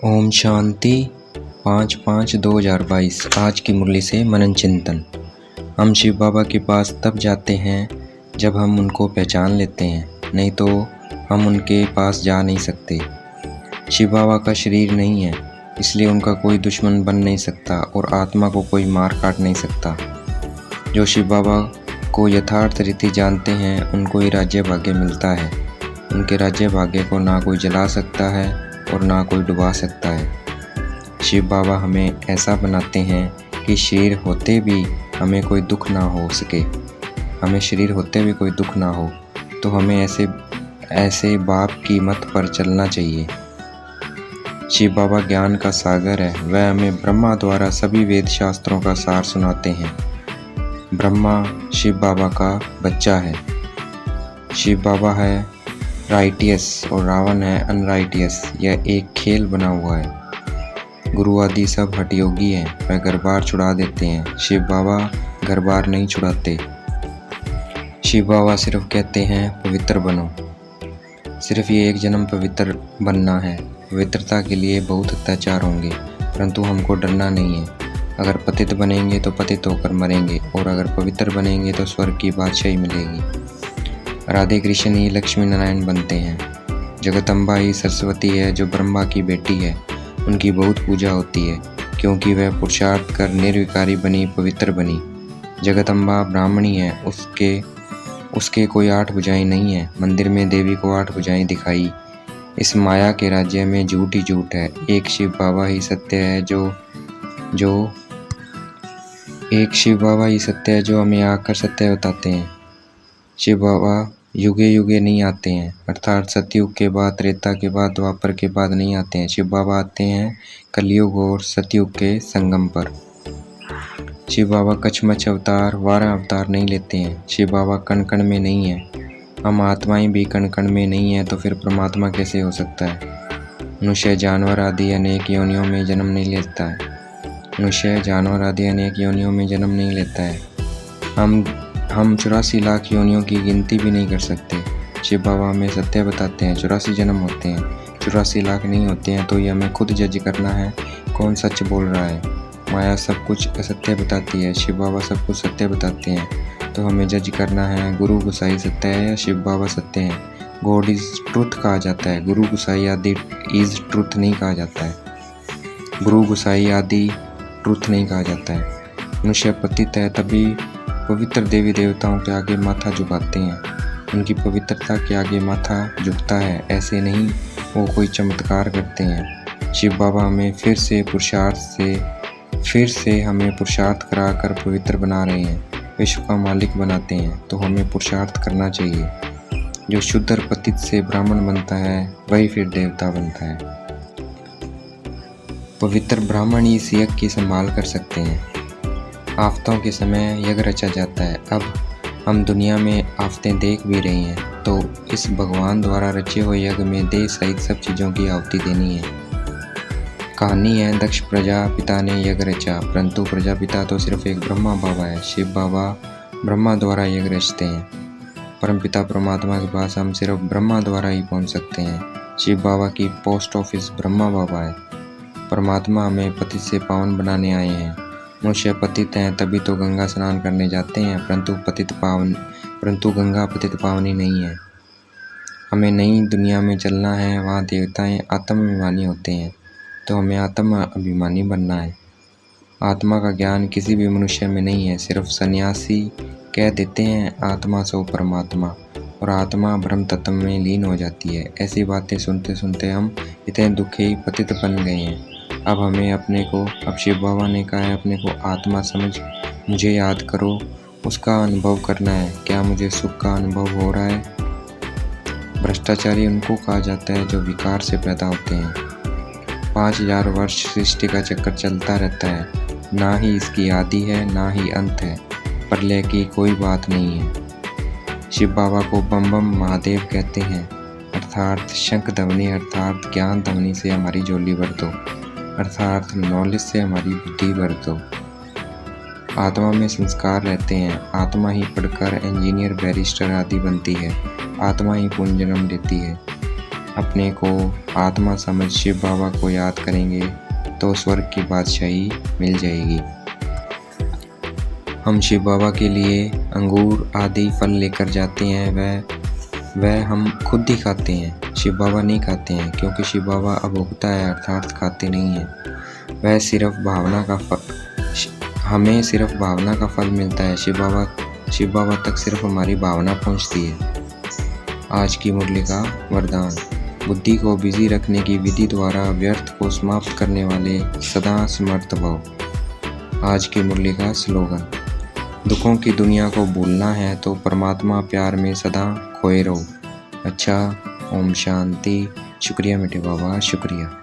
ओम शांति 5/5/2022। आज की मुरली से मनन चिंतन। हम शिव बाबा के पास तब जाते हैं जब हम उनको पहचान लेते हैं, नहीं तो हम उनके पास जा नहीं सकते। शिव बाबा का शरीर नहीं है, इसलिए उनका कोई दुश्मन बन नहीं सकता और आत्मा को कोई मार काट नहीं सकता। जो शिव बाबा को यथार्थ रीति जानते हैं, उनको ही राज्य भाग्य मिलता है। उनके राज्य भाग्य को ना कोई जला सकता है और ना कोई डुबा सकता है। शिव बाबा हमें ऐसा बनाते हैं कि शरीर होते भी हमें कोई दुख ना हो सके। हमें शरीर होते भी कोई दुख ना हो, तो हमें ऐसे बाप की मत पर चलना चाहिए। शिव बाबा ज्ञान का सागर है। वह हमें ब्रह्मा द्वारा सभी वेद शास्त्रों का सार सुनाते हैं। ब्रह्मा शिव बाबा का बच्चा है। शिव बाबा है राइटियस और रावण है अनराइटियस। यह एक खेल बना हुआ है। गुरु आदि सब हठयोगी हैं, वह घर बार छुड़ा देते हैं। शिव बाबा घर बार नहीं छुड़ाते। शिव बाबा सिर्फ कहते हैं पवित्र बनो। सिर्फ ये एक जन्म पवित्र बनना है। पवित्रता के लिए बहुत अत्याचार होंगे, परंतु हमको डरना नहीं है। अगर पतित बनेंगे तो पतित होकर मरेंगे, और अगर पवित्र बनेंगे तो स्वर्ग की बादशाही मिलेगी। राधे कृष्ण ही लक्ष्मी नारायण बनते हैं। जगदम्बा ही सरस्वती है, जो ब्रह्मा की बेटी है। उनकी बहुत पूजा होती है, क्योंकि वह पुरुषार्थ कर निर्विकारी बनी, पवित्र बनी। जगदम्बा ब्राह्मणी है, उसके कोई 8 भुजाएं नहीं है। मंदिर में देवी को 8 भुजाएं दिखाई। इस माया के राज्य में झूठ ही झूठ है। एक शिव बाबा ही सत्य है जो हमें आकर सत्य बताते हैं। शिव बाबा युगे युगे नहीं आते हैं, अर्थात सतयुग के बाद, त्रेता के बाद, द्वापर के बाद नहीं आते हैं। शिव बाबा आते हैं कलयुग और सतयुग के संगम पर। शिव बाबा कछमछ अवतार, 12 अवतार नहीं लेते हैं। शिव बाबा कण कण में नहीं है। हम आत्माएं भी कण कण में नहीं है, तो फिर परमात्मा कैसे हो सकता है? मनुष्य जानवर आदि अनेक योनियों में जन्म नहीं लेता है। हम 84 लाख योनियों की गिनती भी नहीं कर सकते। शिव बाबा हमें सत्य बताते हैं 84 जन्म होते हैं, 84 लाख नहीं होते हैं। तो ये हमें खुद जज करना है कौन सच बोल रहा है। माया सब कुछ असत्य बताती है, शिव बाबा सब कुछ सत्य बताते हैं। तो हमें जज करना है गुरु गुसाई सत्य है या शिव बाबा सत्य है। गॉड इज ट्रुथ कहा जाता है, गुरु गुसाई आदि इज ट्रुथ नहीं कहा जाता है। गुरु गुसाई आदि ट्रुथ नहीं कहा जाता है। मनुष्य पतित है, तभी पवित्र देवी देवताओं के आगे माथा झुकाते हैं। उनकी पवित्रता के आगे माथा झुकता है, ऐसे नहीं वो कोई चमत्कार करते हैं। शिव बाबा हमें फिर से हमें पुरुषार्थ कराकर पवित्र बना रहे हैं, विश्व का मालिक बनाते हैं। तो हमें पुरुषार्थ करना चाहिए। जो शुद्ध और पतित से ब्राह्मण बनता है, वही फिर देवता बनता है। पवित्र ब्राह्मण ही इस यज्ञ की संभाल कर सकते हैं। आफतों के समय यज्ञ रचा जाता है। अब हम दुनिया में आफतें देख भी रही हैं, तो इस भगवान द्वारा रचे हुए यज्ञ में देह सहित सब चीज़ों की आहुति देनी है। कहानी है, दक्ष प्रजापिता ने यज्ञ रचा, परंतु प्रजापिता तो सिर्फ एक ब्रह्मा बाबा है। शिव बाबा ब्रह्मा द्वारा यज्ञ रचते हैं। परमपिता परमात्मा के पास हम सिर्फ ब्रह्मा द्वारा ही पहुंच सकते हैं। शिव बाबा की पोस्ट ऑफिस ब्रह्मा बाबा है। परमात्मा हमें पतित से पावन बनाने आए हैं। मनुष्य पतित हैं, तभी तो गंगा स्नान करने जाते हैं, परंतु गंगा पतित पावनी नहीं है। हमें नई दुनिया में चलना है, वहाँ देवताएं आत्माभिमानी होते हैं, तो हमें आत्मा अभिमानी बनना है। आत्मा का ज्ञान किसी भी मनुष्य में नहीं है। सिर्फ सन्यासी कह देते हैं आत्मा सो परमात्मा, और आत्मा ब्रह्म तत्व में लीन हो जाती है। ऐसी बातें सुनते सुनते हम इतने दुखी पतित बन गए हैं। अब शिव बाबा ने कहा है, अपने को आत्मा समझ मुझे याद करो, उसका अनुभव करना है। क्या मुझे सुख का अनुभव हो रहा है? भ्रष्टाचारी उनको कहा जाता है जो विकार से पैदा होते हैं। 5000 वर्ष सृष्टि का चक्कर चलता रहता है, ना ही इसकी आदि है ना ही अंत है। प्रलय की कोई बात नहीं है। शिव बाबा को बम बम महादेव कहते हैं, अर्थात शंख ध्वनि, अर्थात ज्ञान ध्वनि से हमारी झोली भर दो, अर्थात नॉलेज से हमारी बुद्धि भर दो। आत्मा में संस्कार रहते हैं। आत्मा ही पढ़कर इंजीनियर, बैरिस्टर आदि बनती है। आत्मा ही पुनर्जन्म देती है। अपने को आत्मा समझ शिव बाबा को याद करेंगे तो स्वर्ग की बादशाही मिल जाएगी। हम शिव बाबा के लिए अंगूर आदि फल लेकर जाते हैं, वह हम खुद ही खाते हैं, शिव बाबा नहीं खाते हैं, क्योंकि शिव बाबा अभोक्ता है अर्थात खाते नहीं हैं। वह सिर्फ भावना का हमें सिर्फ भावना का फल मिलता है। शिव बाबा तक सिर्फ हमारी भावना पहुंचती है। आज की मुरली का वरदान, बुद्धि को बिजी रखने की विधि द्वारा व्यर्थ को समाप्त करने वाले सदा समर्थ भव। आज की मुरली का स्लोगन, दुखों की दुनिया को भूलना है तो परमात्मा प्यार में सदा खोए रहो। अच्छा, ओम शांति। शुक्रिया मीठे बाबा, शुक्रिया।